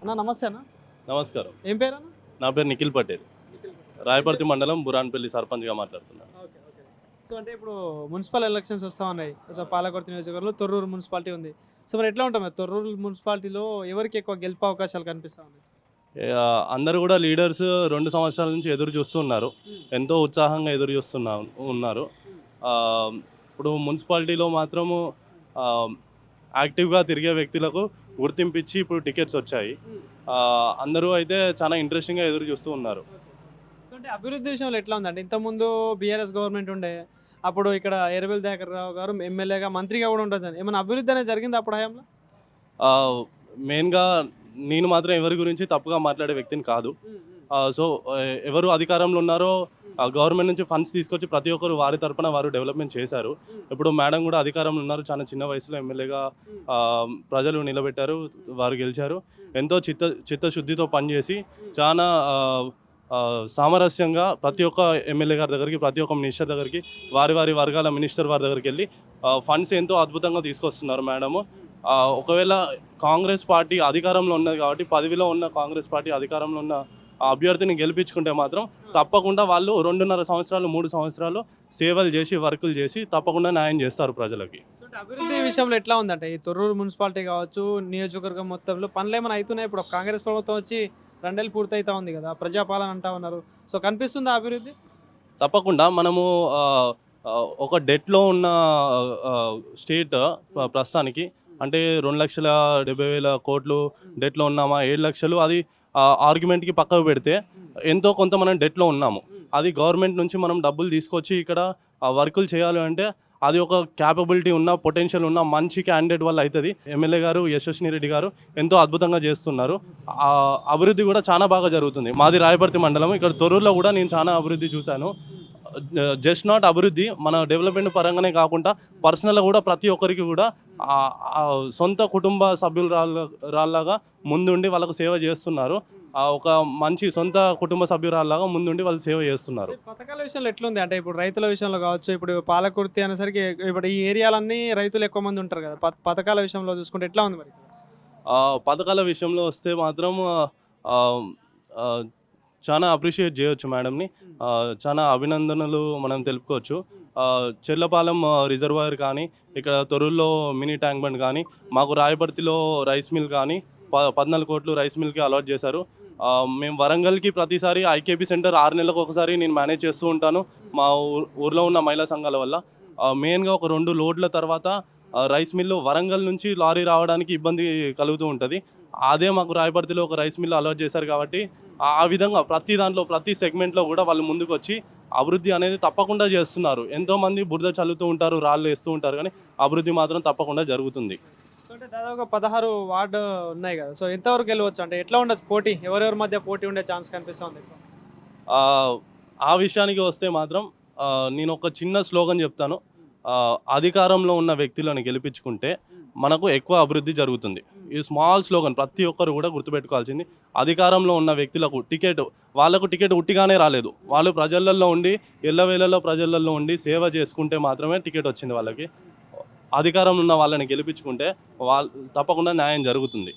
అన్న నమస్తే అన్న. నమస్కారం. ఏం పేరు అన్న? నా పేరు నిఖిల్ పటేల్. రాయపర్తి మండలం బురాన్పల్లి సర్పంచ్గా మాట్లాడుతున్నాను. Okay okay. సో అంటే ఇప్పుడు మున్సిపల్ ఎలక్షన్స్ వస్తూ ఉన్నాయి. సో పాలకుర్తి నియోజకవర్గంలో తొర్రూరు మున్సిపాలిటీ ఉంది. సో మరి ఎట్లా ఉంటాం తొర్రూరు మున్సిపాలిటీలో ఎవరికి ఎక్కువ గెలుపు అవకాశాలు కనిపిస్తూ ఉన్నాయి? అందరూ కూడా లీడర్స్ 2 సంవత్సరాల నుంచి ఎదురు చూస్తున్నారు. ఎంతో ఉత్సాహంగా ఎదురు ఉన్నారు. ఇప్పుడు మున్సిపాలిటీలో మాత్రము యాక్టివ్గా తిరిగే వ్యక్తులకు గుర్తింపు ఇచ్చి ఇప్పుడు టికెట్స్ వచ్చాయి. అందరూ అయితే చాలా ఇంట్రెస్టింగ్గా ఎదురు చూస్తూ ఉన్నారు. అంటే అభివృద్ధి విషయంలో ఎట్లా ఉందంటే ఇంతకుముందు బీఆర్ఎస్ గవర్నమెంట్ ఉండే, అప్పుడు ఇక్కడ ఎర్రబెల్లి దయాకర్ రావు గారు ఎమ్మెల్యేగా మంత్రిగా కూడా ఉండొచ్చు. ఏమైనా అభివృద్ధి అనేది జరిగింది అప్పుడు హయాంలో? మెయిన్గా నేను మాత్రం ఎవరి గురించి తప్పుగా మాట్లాడే వ్యక్తిని కాదు. సో ఎవరు అధికారంలో ఉన్నారో గవర్నమెంట్ నుంచి ఫండ్స్ తీసుకొచ్చి ప్రతి ఒక్కరు వారి తరపున వారు డెవలప్మెంట్ చేశారు. ఇప్పుడు మేడం కూడా అధికారంలో ఉన్నారు. చాలా చిన్న వయసులో ఎమ్మెల్యేగా ప్రజలు నిలబెట్టారు, వారు గెలిచారు. ఎంతో చిత్తశుద్ధితో పనిచేసి చాలా సామరస్యంగా ప్రతి ఒక్క ఎమ్మెల్యే గారి దగ్గరికి, ప్రతి ఒక్క మినిస్టర్ దగ్గరికి, వారి వర్గాల మినిస్టర్ వారి దగ్గరికి వెళ్ళి ఫండ్స్ ఎంతో అద్భుతంగా తీసుకొస్తున్నారు మేడము. ఒకవేళ కాంగ్రెస్ పార్టీ అధికారంలో ఉన్నది కాబట్టి, పదవిలో ఉన్న కాంగ్రెస్ పార్టీ అధికారంలో ఉన్న అభ్యర్థిని గెలిపించుకుంటే మాత్రం తప్పకుండా వాళ్ళు 2.5 సంవత్సరాలు 3 సంవత్సరాలు సేవలు చేసి వర్కులు చేసి తప్పకుండా న్యాయం చేస్తారు ప్రజలకి. అభివృద్ధి విషయంలో ఎట్లా ఉందంటే ఈ తొర్రూరు మున్సిపాలిటీ కావచ్చు, నియోజకవర్గం మొత్తంలో పనులు ఏమైనా అవుతున్నాయి? ఇప్పుడు కాంగ్రెస్ ప్రభుత్వం వచ్చి 2 ఏళ్ళు పూర్తయితా ఉంది కదా, ప్రజాపాలన అంటా ఉన్నారు. సో కనిపిస్తుందా అభివృద్ధి? తప్పకుండా మనము ఒక డెట్లో ఉన్న స్టేట్ ప్రస్తుతానికి అంటే 2,70,000 కోట్లు డెట్లో ఉన్నామా, 7 లక్షలు అది ఆర్గ్యుమెంట్కి పక్కకు పెడితే ఎంతో కొంత మనం డెట్లో ఉన్నాము. అది గవర్నమెంట్ నుంచి మనం డబ్బులు తీసుకొచ్చి ఇక్కడ వర్కులు చేయాలి అంటే అది ఒక క్యాపబిలిటీ ఉన్న, పొటెన్షియల్ ఉన్న మంచి క్యాండిడేట్ వల్ల అవుతుంది. ఎమ్మెల్యే గారు యశస్విని రెడ్డి గారు ఎంతో అద్భుతంగా చేస్తున్నారు. అభివృద్ధి కూడా చాలా బాగా జరుగుతుంది. మాది రాయపర్తి మండలం. ఇక్కడ తొర్రూరులో కూడా నేను చాలా అభివృద్ధి చూశాను. జస్ట్ నాట్ అభివృద్ధి, మన డెవలప్మెంట్ పరంగానే కాకుండా పర్సనల్గా కూడా ప్రతి ఒక్కరికి కూడా సొంత కుటుంబ సభ్యురాల్లాగా ముందుండి వాళ్ళకు సేవ చేస్తున్నారు. ఒక మంచి సొంత కుటుంబ సభ్యురాల్లాగా ముందుండి వాళ్ళు సేవ చేస్తున్నారు. పథకాల విషయంలో ఎట్లుంది అంటే ఇప్పుడు రైతుల విషయంలో కావచ్చు, ఇప్పుడు పాలకుర్తి అనేసరికి ఇప్పుడు ఈ ఏరియాలన్నీ రైతులు ఎక్కువ మంది ఉంటారు కదా, పథకాల విషయంలో చూసుకుంటే ఎట్లా ఉంది మరి? పథకాల విషయంలో వస్తే మాత్రం చాలా అప్రిషియేట్ చేయొచ్చు మేడంని. చాలా అభినందనలు మనం తెలుపుకోవచ్చు. చెర్లపాలెం రిజర్వాయర్ కానీ, ఇక్కడ తొర్రూరులో మినీ ట్యాంక్ బండ్ కానీ, మాకు రాయపర్తిలో రైస్ మిల్ కానీ 14 కోట్లు రైస్ మిల్కి అలాట్ చేశారు. మేము వరంగల్కి ప్రతిసారి ఐకేపీ సెంటర్ 6 నెలలకు ఒకసారి నేను మేనేజ్ చేస్తూ ఉంటాను మా ఊర్లో ఉన్న మహిళా సంఘాల వల్ల. మెయిన్గా ఒక 2 లోడ్ల తర్వాత రైస్ మిల్లు వరంగల్ నుంచి లారీ రావడానికి ఇబ్బంది కలుగుతూ ఉంటుంది. అదే మాకు రాయపర్తిలో ఒక రైస్ మిల్లు అలాట్ చేశారు కాబట్టి ఆ విధంగా ప్రతి దాంట్లో ప్రతి సెగ్మెంట్లో కూడా వాళ్ళు ముందుకు వచ్చి అభివృద్ధి అనేది తప్పకుండా చేస్తున్నారు. ఎంతోమంది బురద చల్లుతూ ఉంటారు, రాళ్ళు వేస్తూ ఉంటారు, కానీ అభివృద్ధి మాత్రం తప్పకుండా జరుగుతుంది. అంటే దాదాపుగా 16 వార్డు ఉన్నాయి కదా, సో ఎంతవరకు వెళ్ళవచ్చు అంటే ఎట్లా ఉండొచ్చు పోటీ, ఎవరెవరి మధ్య పోటీ ఉండే ఛాన్స్ కనిపిస్తుంది? ఆ విషయానికి వస్తే మాత్రం నేను ఒక చిన్న స్లోగన్ చెప్తాను. అధికారంలో ఉన్న వ్యక్తులను గెలిపించుకుంటే మనకు ఎక్కువ అభివృద్ధి జరుగుతుంది. ఈ స్మాల్ స్లోగన్ ప్రతి ఒక్కరు కూడా గుర్తుపెట్టుకోవాల్సింది. అధికారంలో ఉన్న వ్యక్తులకు వాళ్ళకు టికెట్ ఉట్టిగానే రాలేదు. వాళ్ళు ప్రజలలో ఉండి ఎల్లవేళలో ప్రజలలో ఉండి సేవ చేసుకుంటే మాత్రమే టికెట్ వచ్చింది వాళ్ళకి. అధికారంలో ఉన్న వాళ్ళని గెలిపించుకుంటే తప్పకుండా న్యాయం జరుగుతుంది.